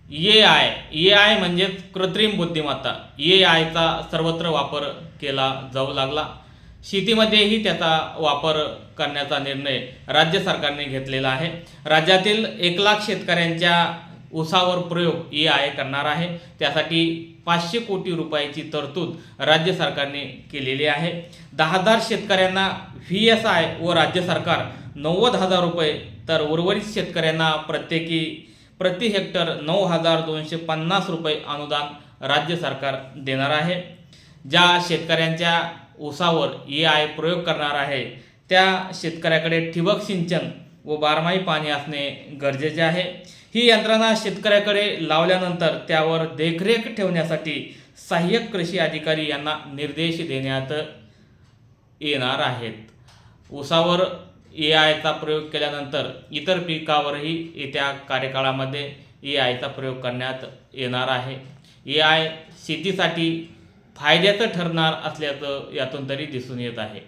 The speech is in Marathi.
ए आय म्हणजेच कृत्रिम बुद्धिमत्ता. AIचा सर्वत्र वापर केला जाऊ लागला. शेतीमध्येही त्याचा वापर करण्याचा निर्णय राज्य सरकारने घेतलेला आहे. राज्यातील 1,00,000 शेतकऱ्यांच्या ऊसावर प्रयोग AI करणार आहे. त्यासाठी 500 कोटी रुपयाची तरतूद राज्य सरकारने केलेली आहे. 10,000 शेतकऱ्यांना VSI व राज्य सरकार 90,000 रुपये, तर उर्वरित शेतकऱ्यांना प्रति हेक्टर 9,250 रुपये अनुदान राज्य सरकार देणार आहे. ज्या शेतकऱ्यांच्या ऊसावर AI प्रयोग करणार आहे त्या शेतकऱ्याकडे ठिबक सिंचन व बारमाही पाणी असणे गरजेचे आहे. ही यंत्रणा शेतकऱ्याकडे लावल्यानंतर त्यावर देखरेख ठेवण्यासाठी सहाय्यक कृषी अधिकारी यांना निर्देश देण्यात येणार आहेत. ऊसावर AIचा प्रयोग केल्यानंतर इतर पिकावरही येत्या कार्यकाळामध्ये AIचा प्रयोग करण्यात येणार आहे. AI शेतीसाठी फायद्याचं ठरणार असल्याचं यातून तरी दिसून येत आहे.